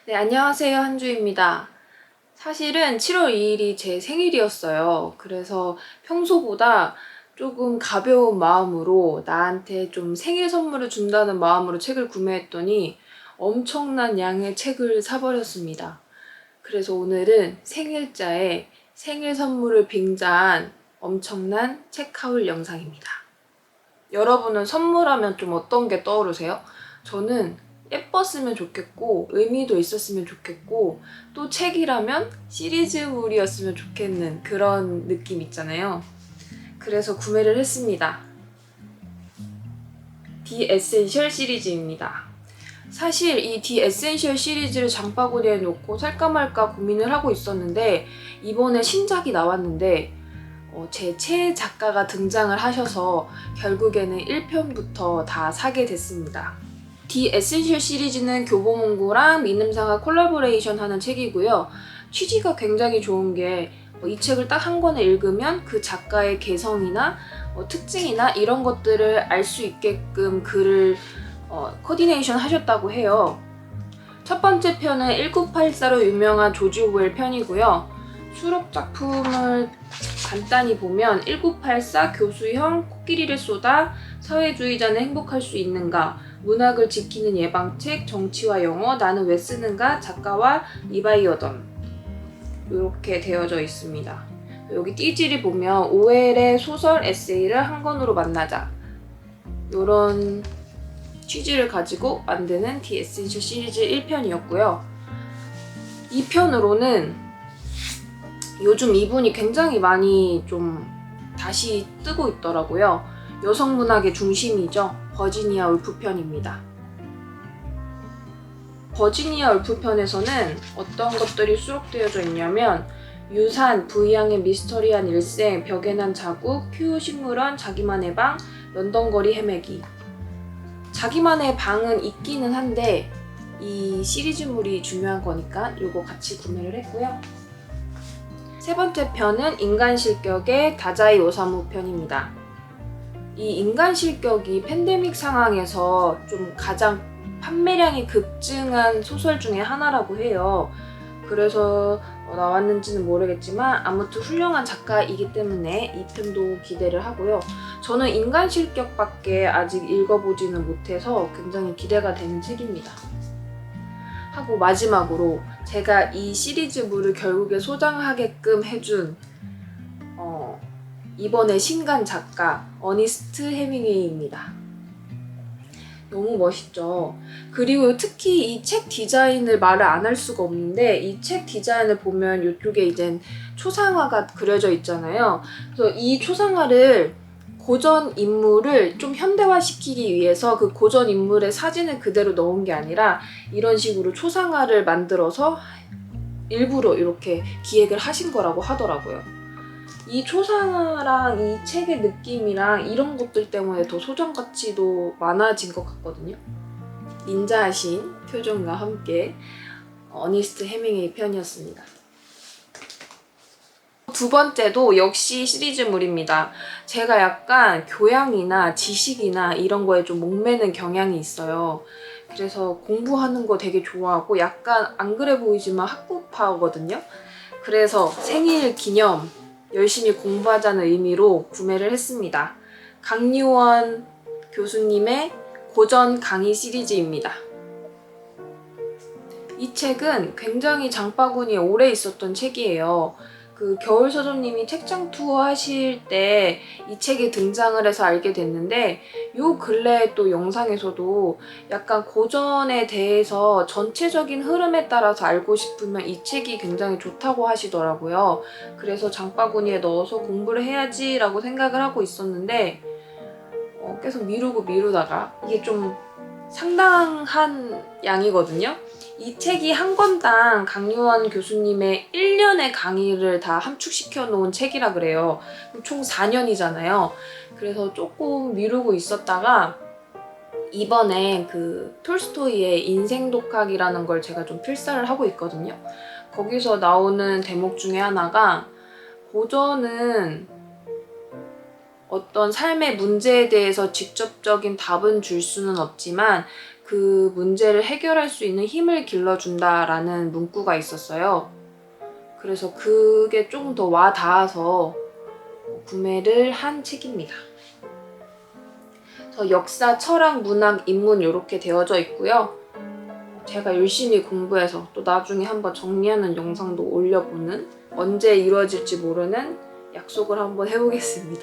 네, 안녕하세요. 한주입니다. 사실은 7월 2일이 제 생일이었어요. 그래서 평소보다 조금 가벼운 마음으로 나한테 좀 생일 선물을 준다는 마음으로 책을 구매했더니 엄청난 양의 책을 사버렸습니다. 그래서 오늘은 생일자에 생일 선물을 빙자한 엄청난 책하울 영상입니다. 여러분은 선물하면 좀 어떤 게 떠오르세요? 저는 예뻤으면 좋겠고 의미도 있었으면 좋겠고 또 책이라면 시리즈물이었으면 좋겠는 그런 느낌 있잖아요. 그래서 구매를 했습니다. 디 에센셜 시리즈입니다. 사실 이 디 에센셜 시리즈를 장바구니에 놓고 살까 말까 고민을 하고 있었는데 이번에 신작이 나왔는데 제 최애 작가가 등장을 하셔서 결국에는 1편부터 다 사게 됐습니다. 디 에센셜 시리즈는 교보문고랑 민음사가 콜라보레이션 하는 책이고요. 취지가 굉장히 좋은 게 이 책을 딱 한 권에 읽으면 그 작가의 개성이나 특징이나 이런 것들을 알 수 있게끔 글을 코디네이션 하셨다고 해요. 첫 번째 편은 1984로 유명한 조지 오웰 편이고요. 수록 작품을 간단히 보면 1984 교수형 코끼리를 쏟아 사회주의자는 행복할 수 있는가, 문학을 지키는 예방책, 정치와 영어, 나는 왜 쓰는가, 작가와 리바이어던 이렇게 되어져 있습니다. 여기 띠지를 보면 오웰의 소설, 에세이를 한 권으로 만나자 이런 취지를 가지고 만드는 디 에센셜 시리즈 1편이었고요. 2편으로는 요즘 이분이 굉장히 많이 좀 다시 뜨고 있더라고요. 여성문학의 중심이죠. 버지니아 울프 편입니다. 버지니아 울프 편에서는 어떤 것들이 수록되어져 있냐면 유산, 부이항의 미스터리한 일생, 벽에 난 자국, 큐 식물원, 자기만의 방, 런던 거리 헤매기. 자기만의 방은 있기는 한데 이 시리즈물이 중요한 거니까 이거 같이 구매를 했고요. 세 번째 편은 인간 실격의 다자이 오사무 편입니다. 이 인간 실격이 팬데믹 상황에서 좀 가장 판매량이 급증한 소설 중에 하나라고 해요. 그래서 나왔는지는 모르겠지만 아무튼 훌륭한 작가이기 때문에 이 편도 기대를 하고요. 저는 인간 실격밖에 아직 읽어보지는 못해서 굉장히 기대가 되는 책입니다. 하고 마지막으로 제가 이 시리즈물을 결국에 소장하게끔 해준 이번에 신간 작가 어니스트 해밍웨이입니다. 너무 멋있죠. 그리고 특히 이 책 디자인을 말을 안 할 수가 없는데 이 책 디자인을 보면 이쪽에 이제 초상화가 그려져 있잖아요. 그래서 이 초상화를 고전 인물을 좀 현대화시키기 위해서 그 고전 인물의 사진을 그대로 넣은 게 아니라 이런 식으로 초상화를 만들어서 일부러 이렇게 기획을 하신 거라고 하더라고요. 이 초상화랑 이 책의 느낌이랑 이런 것들 때문에 더 소장 가치도 많아진 것 같거든요. 닌자하신 표정과 함께 어니스트 해밍웨이 편이었습니다. 두 번째도 역시 시리즈물입니다. 제가 약간 교양이나 지식이나 이런 거에 좀 목매는 경향이 있어요. 그래서 공부하는 거 되게 좋아하고 약간 안 그래 보이지만 학구파거든요. 그래서 생일 기념 열심히 공부하자는 의미로 구매를 했습니다. 강유원 교수님의 고전 강의 시리즈입니다. 이 책은 굉장히 장바구니에 오래 있었던 책이에요. 그 겨울 서점님이 책장 투어 하실 때 이 책이 등장을 해서 알게 됐는데 요 근래 또 영상에서도 약간 고전에 대해서 전체적인 흐름에 따라서 알고 싶으면 이 책이 굉장히 좋다고 하시더라고요. 그래서 장바구니에 넣어서 공부를 해야지 라고 생각을 하고 있었는데 계속 미루다가 이게 좀 상당한 양이거든요. 이 책이 한 권당 강유원 교수님의 1년의 강의를 다 함축시켜 놓은 책이라 그래요. 총 4년이잖아요. 그래서 조금 미루고 있었다가 이번에 그 톨스토이의 인생 독학이라는 걸 제가 좀 필사를 하고 있거든요. 거기서 나오는 대목 중에 하나가 고전은 어떤 삶의 문제에 대해서 직접적인 답은 줄 수는 없지만 그 문제를 해결할 수 있는 힘을 길러준다라는 문구가 있었어요. 그래서 그게 조금 더 와 닿아서 구매를 한 책입니다. 그래서 역사, 철학, 문학, 인문 이렇게 되어져 있고요. 제가 열심히 공부해서 또 나중에 한번 정리하는 영상도 올려보는, 언제 이루어질지 모르는 약속을 한번 해보겠습니다.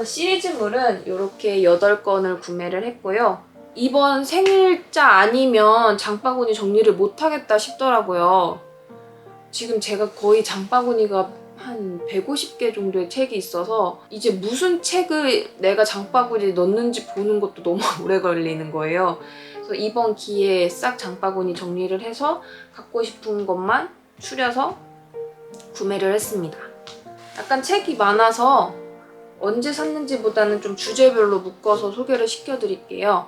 시리즈물은 이렇게 8권을 구매를 했고요. 이번 생일자 아니면 장바구니 정리를 못하겠다 싶더라고요. 지금 제가 거의 장바구니가 한 150개 정도의 책이 있어서 이제 무슨 책을 내가 장바구니에 넣는지 보는 것도 너무 오래 걸리는 거예요. 그래서 이번 기회에 싹 장바구니 정리를 해서 갖고 싶은 것만 추려서 구매를 했습니다. 약간 책이 많아서 언제 샀는지보다는 좀 주제별로 묶어서 소개를 시켜드릴게요.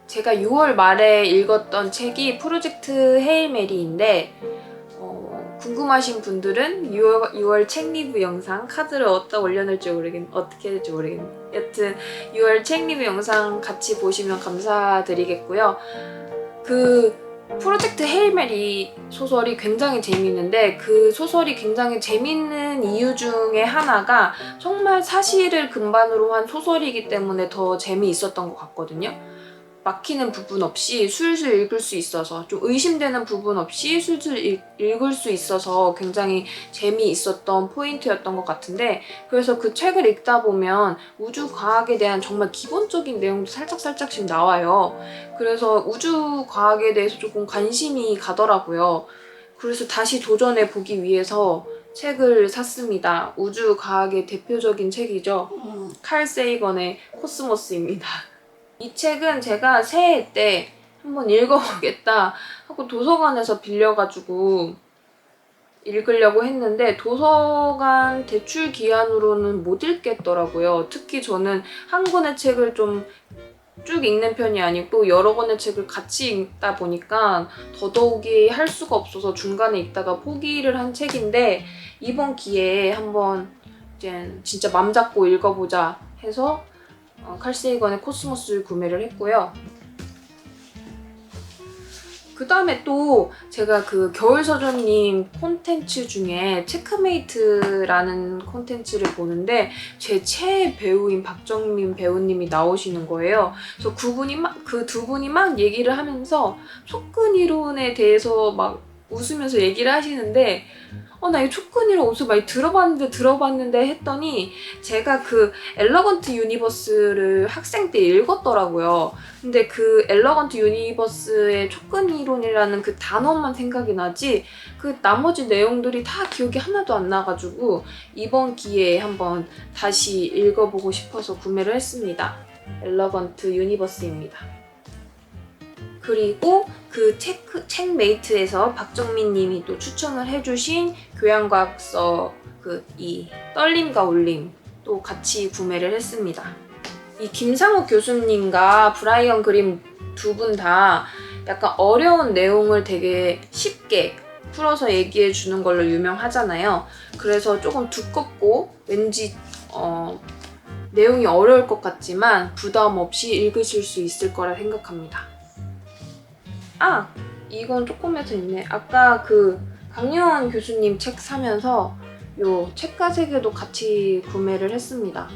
제가 6월 말에 읽었던 책이 프로젝트 헤일 메리인데 궁금하신 분들은 6월 책 리뷰 영상, 카드를 어디다 올려놓을지 어떻게 해야 될지 모르겠네요. 여튼 6월 책 리뷰 영상 같이 보시면 감사드리겠고요. 그 프로젝트 헤일 메리 소설이 굉장히 재미있는데 그 소설이 굉장히 재미있는 이유 중에 하나가 정말 사실을 근반으로 한 소설이기 때문에 더 재미있었던 것 같거든요. 막히는 부분 없이 술술 읽을 수 있어서, 좀 의심되는 부분 없이 술술 읽을 수 있어서 굉장히 재미있었던 포인트였던 것 같은데, 그래서 그 책을 읽다 보면 우주과학에 대한 정말 기본적인 내용도 살짝씩 나와요. 그래서 우주과학에 대해서 조금 관심이 가더라고요. 그래서 다시 도전해 보기 위해서 책을 샀습니다. 우주과학의 대표적인 책이죠. 칼 세이건의 코스모스입니다. 이 책은 제가 새해 때 한번 읽어보겠다 하고 도서관에서 빌려가지고 읽으려고 했는데 도서관 대출 기한으로는 못 읽겠더라고요. 특히 저는 한 권의 책을 좀 쭉 읽는 편이 아니고 여러 권의 책을 같이 읽다 보니까 더더욱이 할 수가 없어서 중간에 읽다가 포기를 한 책인데, 이번 기회에 한번 이제 진짜 맘 잡고 읽어보자 해서 칼 세이건의 코스모스를 구매를 했고요. 그 다음에 또 제가 그 겨울서점님 콘텐츠 중에 체크메이트라는 콘텐츠를 보는데 제 최애 배우인 박정민 배우님이 나오시는 거예요. 그래서 그 두 분이 막 얘기를 하면서 촉근 이론에 대해서 막 웃으면서 얘기를 하시는데 나 이 촉근 이론 어디서 많이 들어봤는데 했더니 제가 그 엘러건트 유니버스를 학생 때 읽었더라고요. 근데 그 엘러건트 유니버스의 촉근 이론이라는 그 단어만 생각이 나지 그 나머지 내용들이 다 기억이 하나도 안 나가지고 이번 기회에 한번 다시 읽어보고 싶어서 구매를 했습니다. 엘러건트 유니버스입니다. 그리고 그 책메이트에서 박정민 님이 또 추천을 해주신 교양과학서 이 떨림과 울림 또 같이 구매를 했습니다. 이 김상욱 교수님과 브라이언 그린 두 분 다 약간 어려운 내용을 되게 쉽게 풀어서 얘기해 주는 걸로 유명하잖아요. 그래서 조금 두껍고 왠지 내용이 어려울 것 같지만 부담 없이 읽으실 수 있을 거라 생각합니다. 이건 조금해서 있네. 아까 그 강유원 교수님 책 사면서 요 책과 세계도 같이 구매를 했습니다.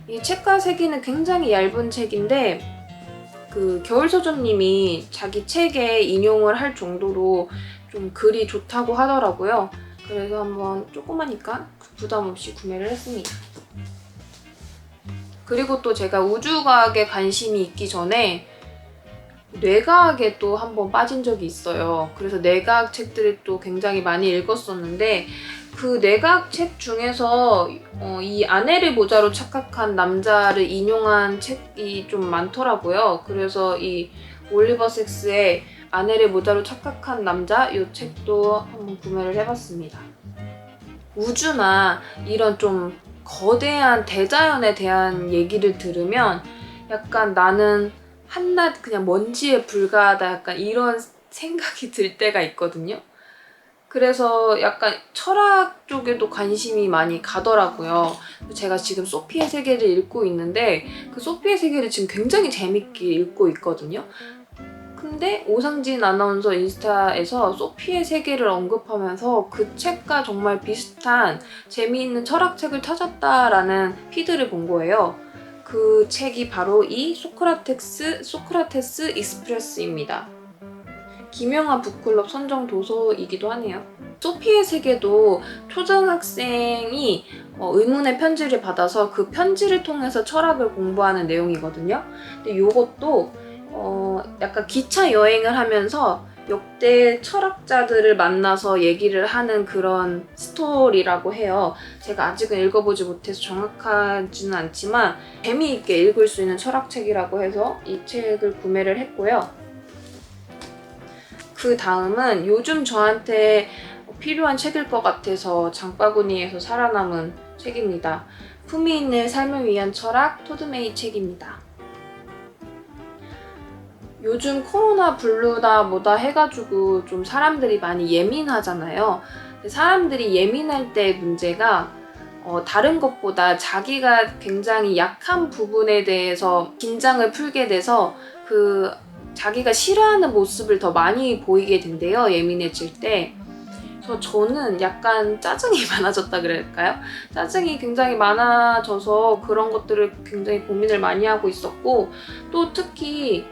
이 책과 세계는 굉장히 얇은 책인데 그 겨울서점님이 자기 책에 인용을 할 정도로 좀 글이 좋다고 하더라고요. 그래서 한번 조그마니까 부담 없이 구매를 했습니다. 그리고 또 제가 우주과학에 관심이 있기 전에 뇌과학에 또 한번 빠진 적이 있어요. 그래서 뇌과학 책들을 또 굉장히 많이 읽었었는데 그 뇌과학 책 중에서 이 아내를 모자로 착각한 남자를 인용한 책이 좀 많더라고요. 그래서 이 올리버 섹스의 아내를 모자로 착각한 남자, 이 책도 한번 구매를 해봤습니다. 우주나 이런 좀 거대한 대자연에 대한 얘기를 들으면 약간 나는 한낱 그냥 먼지에 불과하다 약간 이런 생각이 들 때가 있거든요. 그래서 약간 철학 쪽에도 관심이 많이 가더라고요. 제가 지금 소피의 세계를 읽고 있는데 그 소피의 세계를 지금 굉장히 재밌게 읽고 있거든요. 근데 오상진 아나운서 인스타에서 소피의 세계를 언급하면서 그 책과 정말 비슷한 재미있는 철학책을 찾았다라는 피드를 본 거예요. 그 책이 바로 이 소크라테스 익스프레스입니다. 김영하 북클럽 선정 도서이기도 하네요. 소피의 세계도 초등학생이 의문의 편지를 받아서 그 편지를 통해서 철학을 공부하는 내용이거든요. 근데 이것도 약간 기차 여행을 하면서 역대 철학자들을 만나서 얘기를 하는 그런 스토리라고 해요. 제가 아직은 읽어보지 못해서 정확하지는 않지만 재미있게 읽을 수 있는 철학책이라고 해서 이 책을 구매를 했고요. 그 다음은 요즘 저한테 필요한 책일 것 같아서 장바구니에서 살아남은 책입니다. 품위 있는 삶을 위한 철학 토드메이 책입니다. 요즘 코로나 블루다 뭐다 해가지고 좀 사람들이 많이 예민하잖아요. 사람들이 예민할 때 문제가 다른 것보다 자기가 굉장히 약한 부분에 대해서 긴장을 풀게 돼서 자기가 싫어하는 모습을 더 많이 보이게 된대요. 예민해질 때. 그래서 저는 약간 짜증이 많아졌다 그럴까요? 짜증이 굉장히 많아져서 그런 것들을 굉장히 고민을 많이 하고 있었고 또 특히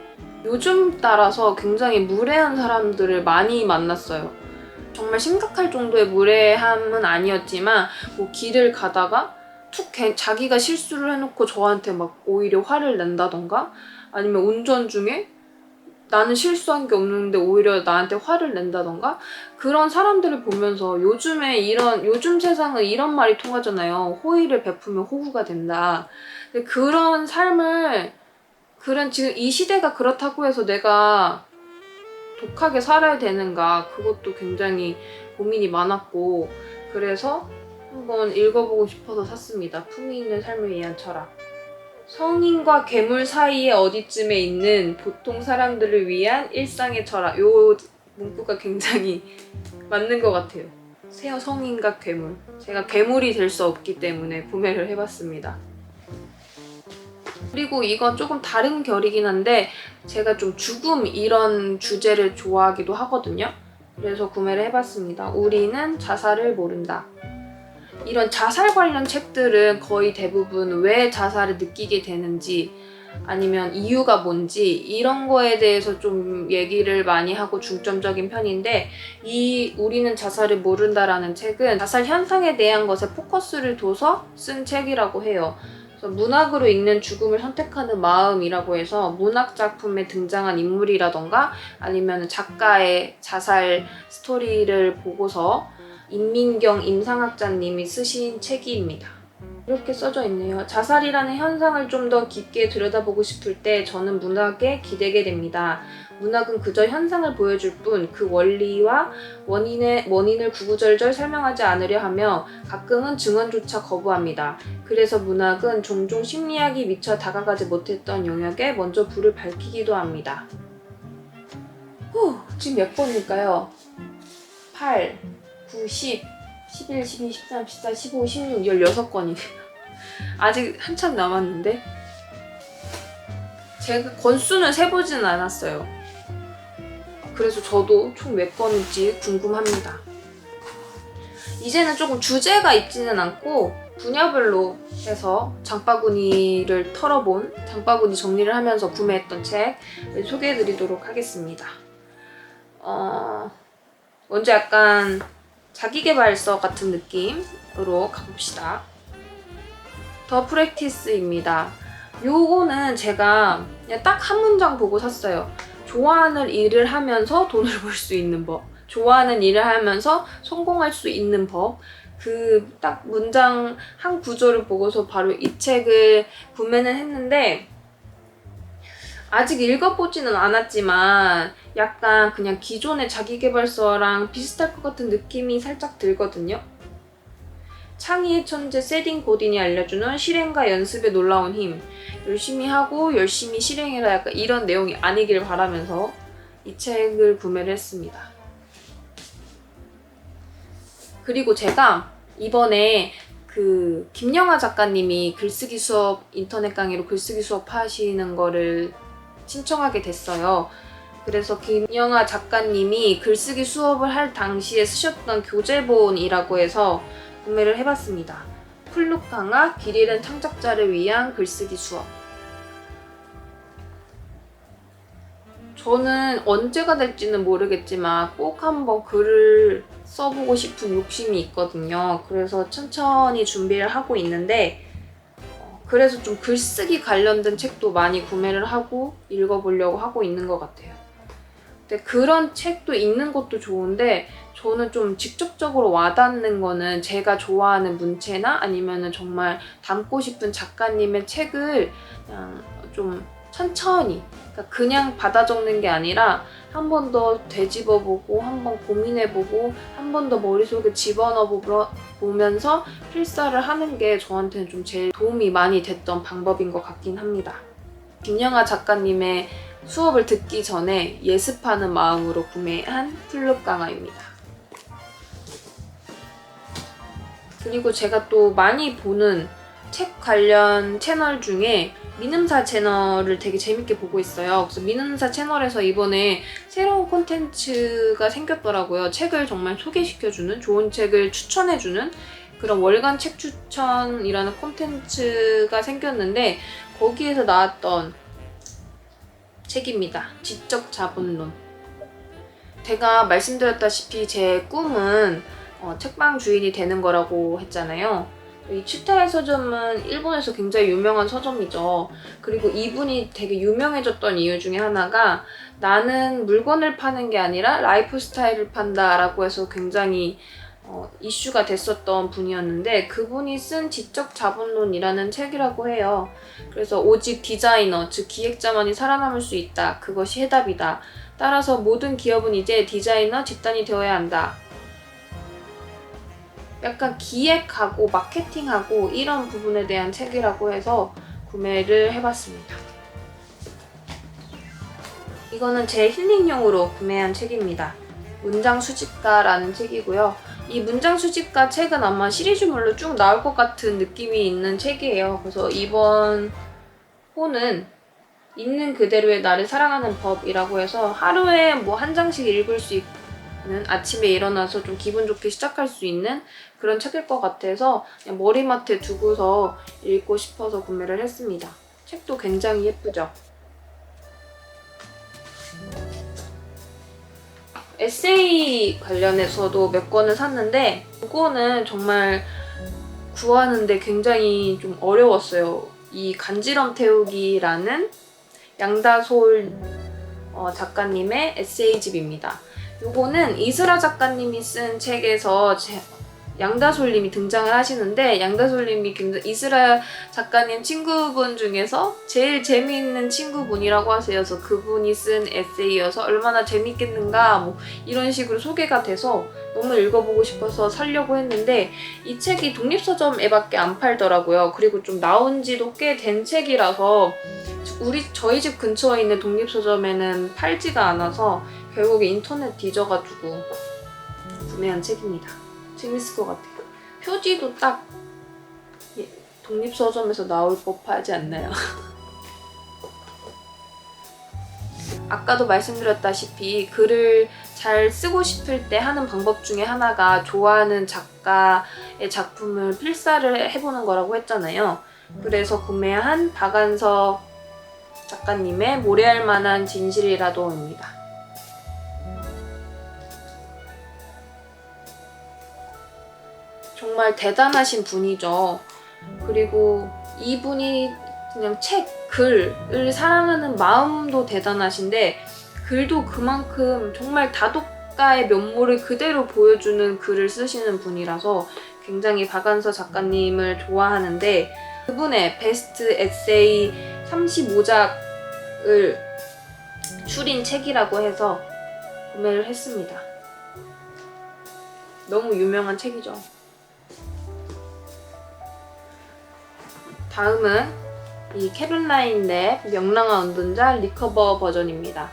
요즘 따라서 굉장히 무례한 사람들을 많이 만났어요. 정말 심각할 정도의 무례함은 아니었지만 뭐 길을 가다가 자기가 실수를 해놓고 저한테 막 오히려 화를 낸다던가 아니면 운전 중에 나는 실수한 게 없는데 오히려 나한테 화를 낸다던가 그런 사람들을 보면서 요즘 세상은 이런 말이 통하잖아요. 호의를 베푸면 호구가 된다. 근데 그런 삶을 지금 이 시대가 그렇다고 해서 내가 독하게 살아야 되는가 그것도 굉장히 고민이 많았고 그래서 한번 읽어보고 싶어서 샀습니다. 품위 있는 삶을 위한 철학. 성인과 괴물 사이에 어디쯤에 있는 보통 사람들을 위한 일상의 철학. 요 문구가 굉장히 맞는 것 같아요. 성인과 괴물. 제가 괴물이 될 수 없기 때문에 구매를 해봤습니다. 그리고 이건 조금 다른 결이긴 한데 제가 좀 죽음 이런 주제를 좋아하기도 하거든요. 그래서 구매를 해봤습니다. 우리는 자살을 모른다. 이런 자살 관련 책들은 거의 대부분 왜 자살을 느끼게 되는지 아니면 이유가 뭔지 이런 거에 대해서 좀 얘기를 많이 하고 중점적인 편인데 이 우리는 자살을 모른다라는 책은 자살 현상에 대한 것에 포커스를 둬서 쓴 책이라고 해요. 그래서 문학으로 읽는 죽음을 선택하는 마음이라고 해서 문학 작품에 등장한 인물이라던가 아니면 작가의 자살 스토리를 보고서 임민경 임상학자님이 쓰신 책입니다. 이렇게 써져 있네요. 자살이라는 현상을 좀 더 깊게 들여다보고 싶을 때 저는 문학에 기대게 됩니다. 문학은 그저 현상을 보여줄 뿐 그 원리와 원인을 구구절절 설명하지 않으려 하며 가끔은 증언조차 거부합니다. 그래서 문학은 종종 심리학이 미처 다가가지 못했던 영역에 먼저 불을 밝히기도 합니다. 지금 몇 번일까요? 8, 9, 10, 11, 12, 13, 14, 15, 16, 16권이네요. 아직 한참 남았는데 제가 권수는 세보지는 않았어요. 그래서 저도 총 몇 권인지 궁금합니다. 이제는 조금 주제가 있지는 않고 분야별로 해서 장바구니를 털어본 장바구니 정리를 하면서 구매했던 책을 소개해드리도록 하겠습니다. 먼저 약간 자기계발서 같은 느낌으로 가봅시다. 더 프랙티스입니다. 요거는 제가 그냥 딱 한 문장 보고 샀어요. 좋아하는 일을 하면서 돈을 벌 수 있는 법. 좋아하는 일을 하면서 성공할 수 있는 법. 그 딱 문장 한 구조를 보고서 바로 이 책을 구매는 했는데 아직 읽어보지는 않았지만 약간 그냥 기존의 자기계발서랑 비슷할 것 같은 느낌이 살짝 들거든요. 창의의 천재 세딘 고딘이 알려주는 실행과 연습의 놀라운 힘. 열심히 하고 열심히 실행해라, 약간 이런 내용이 아니길 바라면서 이 책을 구매를 했습니다. 그리고 제가 이번에 그 김영하 작가님이 글쓰기 수업, 인터넷 강의로 글쓰기 수업 하시는 거를 신청하게 됐어요. 그래서 김영하 작가님이 글쓰기 수업을 할 당시에 쓰셨던 교재본이라고 해서 구매를 해봤습니다. 플룻강화 길 잃은 창작자를 위한 글쓰기 수업. 저는 언제가 될지는 모르겠지만 꼭 한번 글을 써보고 싶은 욕심이 있거든요. 그래서 천천히 준비를 하고 있는데 그래서 좀 글쓰기 관련된 책도 많이 구매를 하고 읽어보려고 하고 있는 것 같아요. 근데 그런 책도 읽는 것도 좋은데 저는 좀 직접적으로 와닿는 거는 제가 좋아하는 문체나 아니면은 정말 담고 싶은 작가님의 책을 그냥 좀 천천히, 그러니까 그냥 받아 적는 게 아니라 한 번 더 되짚어보고 한 번 고민해보고 한 번 더 머릿속에 집어넣어 보면서 필사를 하는 게 저한테는 좀 제일 도움이 많이 됐던 방법인 것 같긴 합니다. 김영하 작가님의 수업을 듣기 전에 예습하는 마음으로 구매한 플룻강화입니다. 그리고 제가 또 많이 보는 책 관련 채널 중에 민음사 채널을 되게 재밌게 보고 있어요. 그래서 민음사 채널에서 이번에 새로운 콘텐츠가 생겼더라고요. 책을 정말 소개시켜주는, 좋은 책을 추천해주는 그런 월간 책 추천이라는 콘텐츠가 생겼는데 거기에서 나왔던 책입니다. 지적 자본론. 제가 말씀드렸다시피 제 꿈은 책방 주인이 되는 거라고 했잖아요. 이 추타야 서점은 일본에서 굉장히 유명한 서점이죠. 그리고 이분이 되게 유명해졌던 이유 중에 하나가 나는 물건을 파는 게 아니라 라이프 스타일을 판다 라고 해서 굉장히 이슈가 됐었던 분이었는데 그분이 쓴 지적 자본론이라는 책이라고 해요. 그래서 오직 디자이너, 즉 기획자만이 살아남을 수 있다. 그것이 해답이다. 따라서 모든 기업은 이제 디자이너 집단이 되어야 한다. 약간 기획하고 마케팅하고 이런 부분에 대한 책이라고 해서 구매를 해봤습니다. 이거는 제 힐링용으로 구매한 책입니다. 문장 수집가라는 책이고요. 이 문장 수집가 책은 아마 시리즈물로 쭉 나올 것 같은 느낌이 있는 책이에요. 그래서 이번 호는 있는 그대로의 나를 사랑하는 법이라고 해서 하루에 뭐 한 장씩 읽을 수 있는, 아침에 일어나서 좀 기분 좋게 시작할 수 있는 그런 책일 것 같아서 그냥 머리맡에 두고서 읽고 싶어서 구매를 했습니다. 책도 굉장히 예쁘죠? 에세이 관련해서도 몇 권을 샀는데 이거는 정말 구하는데 굉장히 좀 어려웠어요. 이 간지럼 태우기라는 양다솔 작가님의 에세이집입니다. 요거는 이슬아 작가님이 쓴 책에서 양다솔님이 등장을 하시는데 양다솔님이 이슬아 작가님 친구분 중에서 제일 재미있는 친구분이라고 하세요. 그래서 그분이 쓴 에세이여서 얼마나 재밌겠는가 뭐 이런 식으로 소개가 돼서 너무 읽어보고 싶어서 사려고 했는데 이 책이 독립서점에 밖에 안 팔더라고요. 그리고 좀 나온 지도 꽤 된 책이라서 저희 집 근처에 있는 독립서점에는 팔지가 않아서 결국에 인터넷 뒤져가지고 구매한 책입니다. 재밌을 것 같아요. 표지도 딱 독립서점에서 나올 법하지 않나요? 아까도 말씀드렸다시피 글을 잘 쓰고 싶을 때 하는 방법 중에 하나가 좋아하는 작가의 작품을 필사를 해보는 거라고 했잖아요. 그래서 구매한 박안석 작가님의 모래알 만한 진실이라도입니다. 정말 대단하신 분이죠. 그리고 이분이 그냥 글을 사랑하는 마음도 대단하신데 글도 그만큼 정말 다독가의 면모를 그대로 보여주는 글을 쓰시는 분이라서 굉장히 박안서 작가님을 좋아하는데 그분의 베스트 에세이 35작을 추린 책이라고 해서 구매를 했습니다. 너무 유명한 책이죠. 다음은 이 캐롤라인 랩 명랑한 운동자 리커버 버전입니다.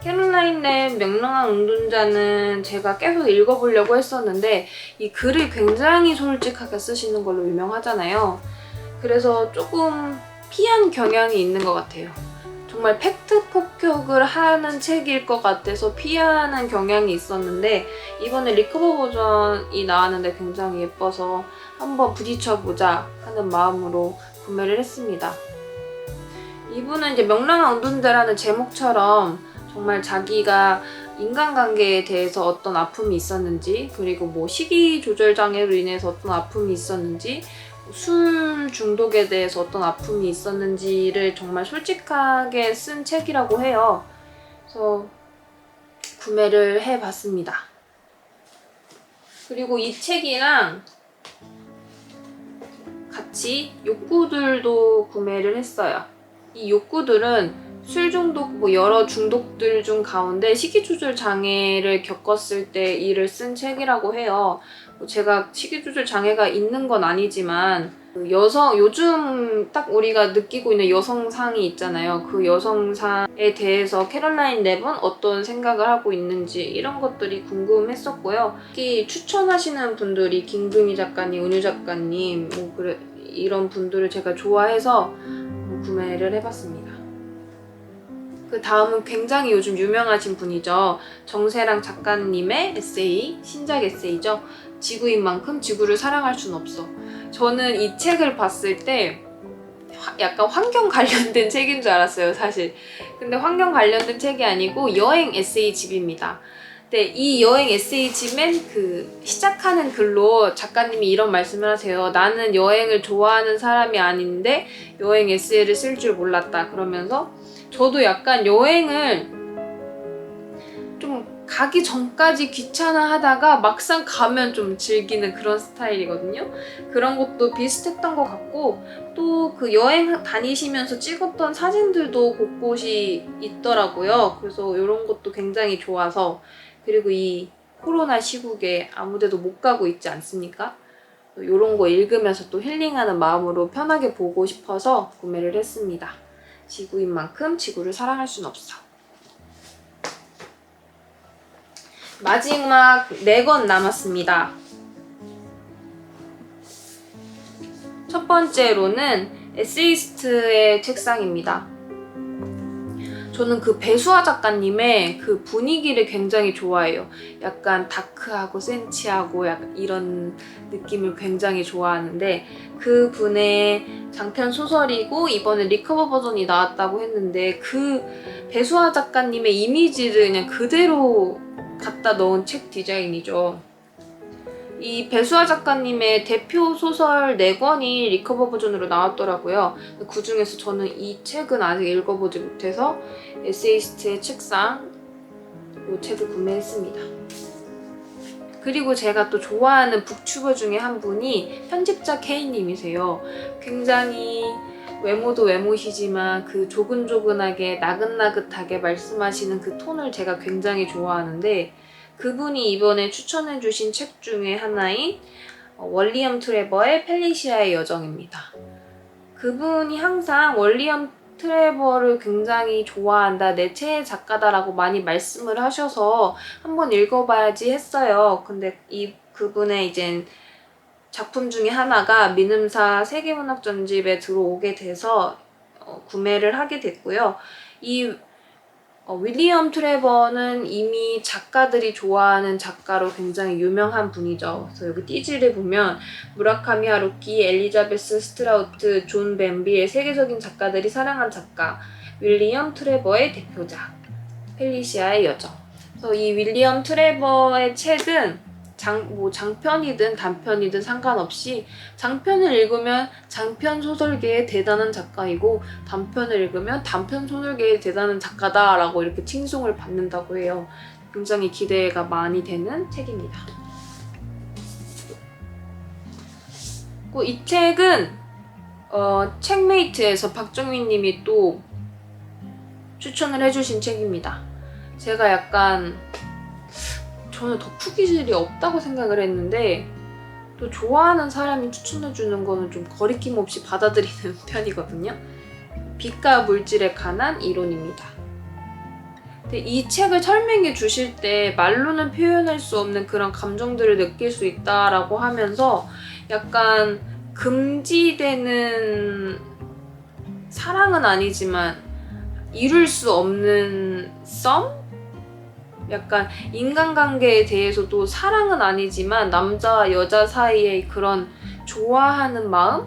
캐롤라인 랩 명랑한 운동자는 제가 계속 읽어보려고 했었는데 이 글을 굉장히 솔직하게 쓰시는 걸로 유명하잖아요. 그래서 조금 피한 경향이 있는 것 같아요. 정말 팩트 폭격을 하는 책일 것 같아서 피하는 경향이 있었는데 이번에 리커버 버전이 나왔는데 굉장히 예뻐서 한번 부딪혀보자 하는 마음으로 구매를 했습니다. 이분은 이제 명랑한 운동자라는 제목처럼 정말 자기가 인간관계에 대해서 어떤 아픔이 있었는지, 그리고 뭐 식이 조절 장애로 인해서 어떤 아픔이 있었는지, 술 중독에 대해서 어떤 아픔이 있었는지를 정말 솔직하게 쓴 책이라고 해요. 그래서 구매를 해봤습니다. 그리고 이 책이랑 같이 욕구들도 구매를 했어요. 이 욕구들은 술 중독, 뭐 여러 중독들 중 가운데 식이조절 장애를 겪었을 때 이를 쓴 책이라고 해요. 제가 식이조절 장애가 있는 건 아니지만 요즘 딱 우리가 느끼고 있는 여성상이 있잖아요. 그 여성상에 대해서 캐롤라인 랩은 어떤 생각을 하고 있는지 이런 것들이 궁금했었고요. 특히 추천하시는 분들이 김금희 작가님, 은유 작가님 이런 분들을 제가 좋아해서 구매를 해봤습니다. 그 다음은 굉장히 요즘 유명하신 분이죠. 정세랑 작가님의 에세이, 신작 에세이죠. 지구인 만큼 지구를 사랑할 순 없어. 저는 이 책을 봤을 때 약간 환경 관련된 책인 줄 알았어요, 사실. 근데 환경 관련된 책이 아니고 여행 에세이 집입니다. 근데 이 여행 에세이 집엔 시작하는 글로 작가님이 이런 말씀을 하세요. 나는 여행을 좋아하는 사람이 아닌데 여행 에세이를 쓸 줄 몰랐다. 그러면서 저도 약간 여행을 좀 가기 전까지 귀찮아하다가 막상 가면 좀 즐기는 그런 스타일이거든요. 그런 것도 비슷했던 것 같고 또 그 여행 다니시면서 찍었던 사진들도 곳곳이 있더라고요. 그래서 이런 것도 굉장히 좋아서, 그리고 이 코로나 시국에 아무데도 못 가고 있지 않습니까? 이런 거 읽으면서 또 힐링하는 마음으로 편하게 보고 싶어서 구매를 했습니다. 지구인 만큼 지구를 사랑할 순 없어. 마지막 4권 남았습니다. 첫 번째로는 에세이스트의 책상입니다. 저는 그 배수아 작가님의 그 분위기를 굉장히 좋아해요. 약간 다크하고 센치하고 약간 이런 느낌을 굉장히 좋아하는데, 그 분의 장편 소설이고 이번에 리커버 버전이 나왔다고 했는데 그 배수아 작가님의 이미지를 그냥 그대로 갖다 넣은 책 디자인이죠. 이 배수아 작가님의 대표 소설 4권이 리커버 버전으로 나왔더라고요. 그 중에서 저는 이 책은 아직 읽어보지 못해서 에세이스트의 책상 이 책을 구매했습니다. 그리고 제가 또 좋아하는 북튜버 중에 한 분이 편집자 K님이세요. 굉장히 외모도 외모시지만 그 조근조근하게 나긋나긋하게 말씀하시는 그 톤을 제가 굉장히 좋아하는데, 그분이 이번에 추천해주신 책 중에 하나인 월리엄 트레버의 펠리시아의 여정입니다. 그분이 항상 월리엄 트레버를 굉장히 좋아한다, 내 최애 작가다라고 많이 말씀을 하셔서 한번 읽어봐야지 했어요. 근데 그분의 이제 작품 중에 하나가 민음사 세계문학전집에 들어오게 돼서 구매를 하게 됐고요. 윌리엄 트레버는 이미 작가들이 좋아하는 작가로 굉장히 유명한 분이죠. 그래서 여기 띠지를 보면 무라카미 하루키, 엘리자베스 스트라우트, 존 벤비의 세계적인 작가들이 사랑한 작가 윌리엄 트레버의 대표작 펠리시아의 여정. 그래서 이 윌리엄 트레버의 책은 장편이든 단편이든 상관없이 장편을 읽으면 장편 소설계의 대단한 작가이고 단편을 읽으면 단편 소설계의 대단한 작가다라고 이렇게 칭송을 받는다고 해요. 굉장히 기대가 많이 되는 책입니다. 이 책은 책메이트에서 박정민 님이 또 추천을 해주신 책입니다. 제가 약간 저는 덕후 기질이 없다고 생각을 했는데 또 좋아하는 사람이 추천해주는 거는 좀 거리낌 없이 받아들이는 편이거든요. 빛과 물질에 관한 이론입니다. 근데 이 책을 설명해 주실 때 말로는 표현할 수 없는 그런 감정들을 느낄 수 있다라고 하면서 약간 금지되는 사랑은 아니지만 이룰 수 없는 썸? 약간 인간관계에 대해서도 사랑은 아니지만 남자와 여자 사이의 그런 좋아하는 마음?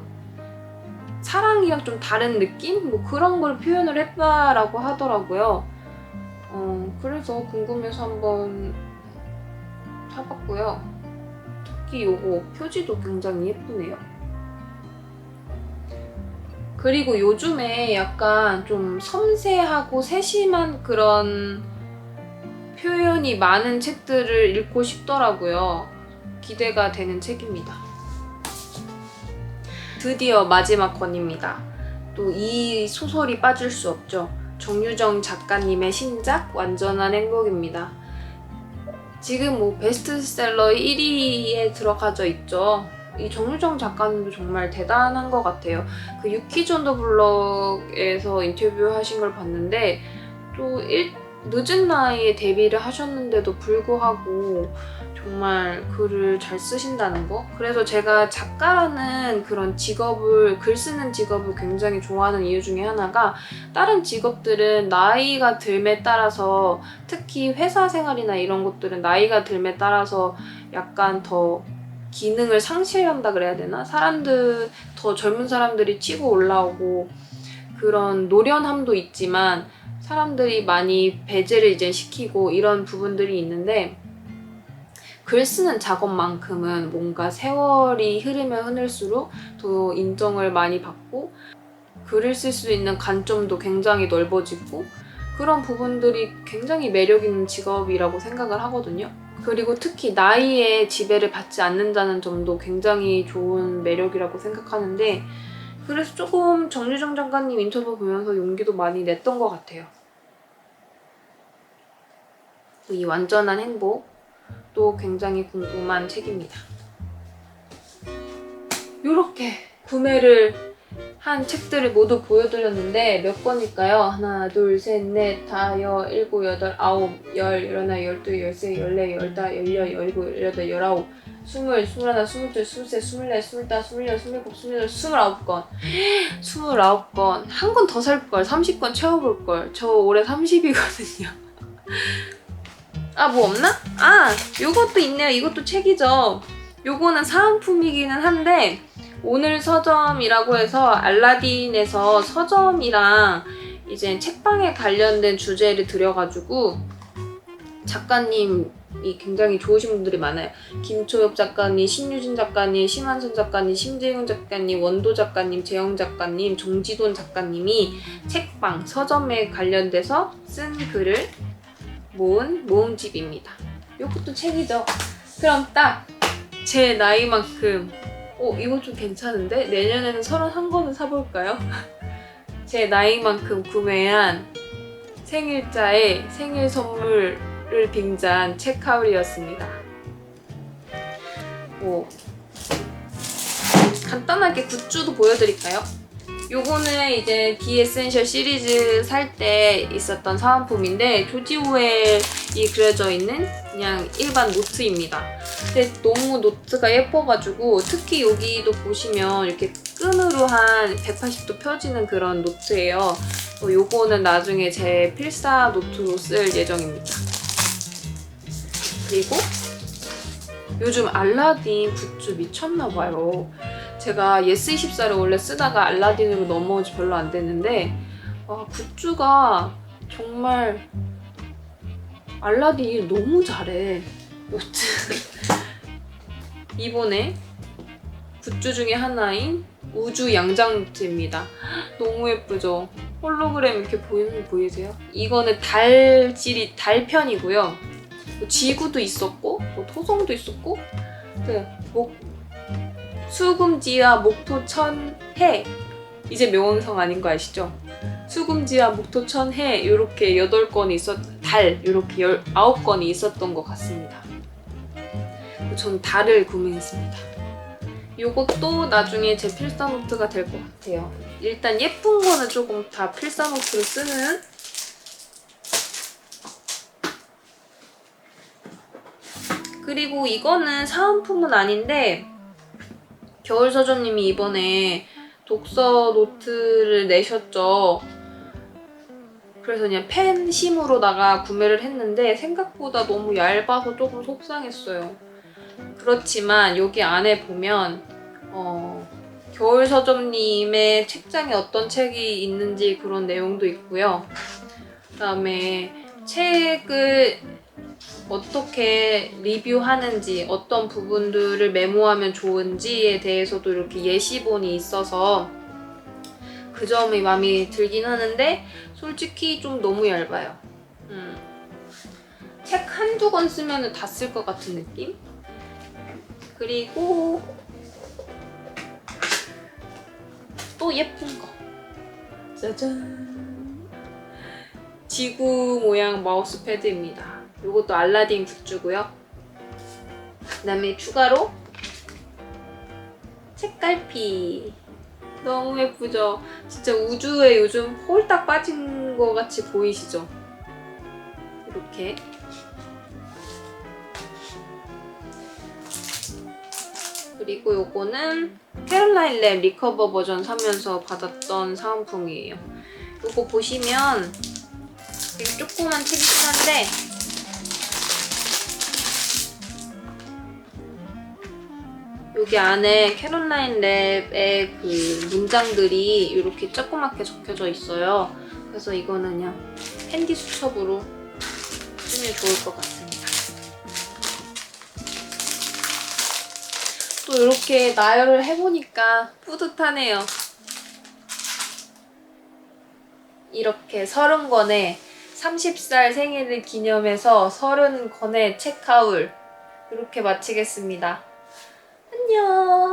사랑이랑 좀 다른 느낌? 뭐 그런 걸 표현을 했다라고 하더라고요. 그래서 궁금해서 한번 사봤고요. 특히 요거 표지도 굉장히 예쁘네요. 그리고 요즘에 약간 좀 섬세하고 세심한 그런 표현이 많은 책들을 읽고 싶더라고요. 기대가 되는 책입니다. 드디어 마지막 권입니다. 또 이 소설이 빠질 수 없죠. 정유정 작가님의 신작 완전한 행복입니다. 지금 뭐 베스트셀러 1위에 들어가져 있죠. 이 정유정 작가님도 정말 대단한 것 같아요. 그 유키 존더 블럭에서 인터뷰하신 걸 봤는데 또 늦은 나이에 데뷔를 하셨는데도 불구하고 정말 글을 잘 쓰신다는 거. 그래서 제가 작가라는 그런 직업을, 글 쓰는 직업을 굉장히 좋아하는 이유 중에 하나가 다른 직업들은 나이가 듦에 따라서, 특히 회사 생활이나 이런 것들은 나이가 듦에 따라서 약간 더 기능을 상실한다 그래야 되나? 더 젊은 사람들이 치고 올라오고 그런 노련함도 있지만 사람들이 많이 배제를 이제 시키고 이런 부분들이 있는데, 글 쓰는 작업만큼은 뭔가 세월이 흐르면 흐를수록 더 인정을 많이 받고 글을 쓸 수 있는 관점도 굉장히 넓어지고 그런 부분들이 굉장히 매력 있는 직업이라고 생각을 하거든요. 그리고 특히 나이에 지배를 받지 않는다는 점도 굉장히 좋은 매력이라고 생각하는데, 그래서 조금 정유정 작가님 인터뷰 보면서 용기도 많이 냈던 것 같아요. 이 완전한 행복도 굉장히 궁금한 책입니다. 이렇게 구매를 한 책들을 모두 보여드렸는데 몇 권일까요? 하나, 둘, 셋, 넷, 다, 여, 일곱, 여덟, 아홉, 열, 열하나, 열둘, 열세, 열네, 열다, 열여, 열일곱, 열여덟, 열아홉, 스물, 스물하나, 스물둘, 스물셋, 스물넷, 스물다, 스물여섯, 스물일곱, 스물여덟, 29권. 29권. 한 권 더 살걸. 30권 채워볼걸. 저 올해 30이거든요. 아, 뭐 없나? 아, 요것도 있네요. 이것도 책이죠. 요거는 사은품이기는 한데 오늘 서점이라고 해서 알라딘에서 서점이랑 이제 책방에 관련된 주제를 들여가지고 작가님이 굉장히 좋으신 분들이 많아요. 김초엽 작가님, 신유진 작가님, 심한선 작가님, 심재용 작가님, 원도 작가님, 재영 작가님, 정지돈 작가님이 책방, 서점에 관련돼서 쓴 글을 모은 모음집입니다. 이것도 책이죠. 그럼 딱 제 나이만큼 이거 좀 괜찮은데? 내년에는 31권을 사볼까요? 제 나이만큼 구매한 생일자의 생일 선물을 빙자한 책하울이었습니다. 간단하게 굿즈도 보여드릴까요? 요거는 이제 디 에센셜 시리즈 살 때 있었던 사은품인데 조지 오웰이 그려져 있는 그냥 일반 노트입니다. 근데 너무 노트가 예뻐가지고 특히 여기도 보시면 이렇게 끈으로 한 180도 펴지는 그런 노트예요. 요거는 나중에 제 필사 노트로 쓸 예정입니다. 그리고 요즘 알라딘 굿즈 미쳤나봐요. 제가 예스24를 원래 쓰다가 알라딘으로 넘어온 지 별로 안 됐는데 굿즈가 정말 알라딘이 너무 잘해. 여튼 이번에 굿즈 중에 하나인 우주 양장 노트입니다. 너무 예쁘죠? 홀로그램 이렇게 보이는 거 보이세요? 이거는 달편이고요. 지구도 있었고 토성도 있었고 수금지와 목토천해, 이제 명왕성 아닌 거 아시죠? 수금지와 목토천 해 이렇게 8건이 달 이렇게 19건이 있었던 것 같습니다. 전 달을 구매했습니다. 이것도 나중에 제 필사노트가 될 것 같아요. 일단 예쁜 거는 조금 다 필사노트로 쓰는. 그리고 이거는 사은품은 아닌데 겨울서점님이 이번에 독서 노트를 내셨죠. 그래서 그냥 펜심으로다가 구매를 했는데 생각보다 너무 얇아서 조금 속상했어요. 그렇지만 여기 안에 보면 겨울서점님의 책장에 어떤 책이 있는지 그런 내용도 있고요. 그다음에 책을 어떻게 리뷰하는지, 어떤 부분들을 메모하면 좋은지에 대해서도 이렇게 예시본이 있어서 그 점이 마음에 들긴 하는데 솔직히 좀 너무 얇아요. 책 한두 권 쓰면 다 쓸 것 같은 느낌? 그리고 또 예쁜 거. 짜잔! 지구 모양 마우스 패드입니다. 이것도 알라딘 굿즈고요. 그 다음에 추가로 책갈피. 너무 예쁘죠? 진짜 우주에 요즘 홀딱 빠진 것 같이 보이시죠? 이렇게. 그리고 요거는 캐롤라인 랩 리커버 버전 사면서 받았던 사은품이에요. 요거 보시면 되게 조그만 책이긴 한데 여기 안에 캐롤라인 랩의 그 문장들이 이렇게 조그맣게 적혀져 있어요. 그래서 이거는 그냥 캔디 수첩으로 쓰면 좋을 것 같습니다. 또 이렇게 나열을 해보니까 뿌듯하네요. 이렇게 30권의 30살 생일을 기념해서 30권의 책하울 이렇게 마치겠습니다. 안녕.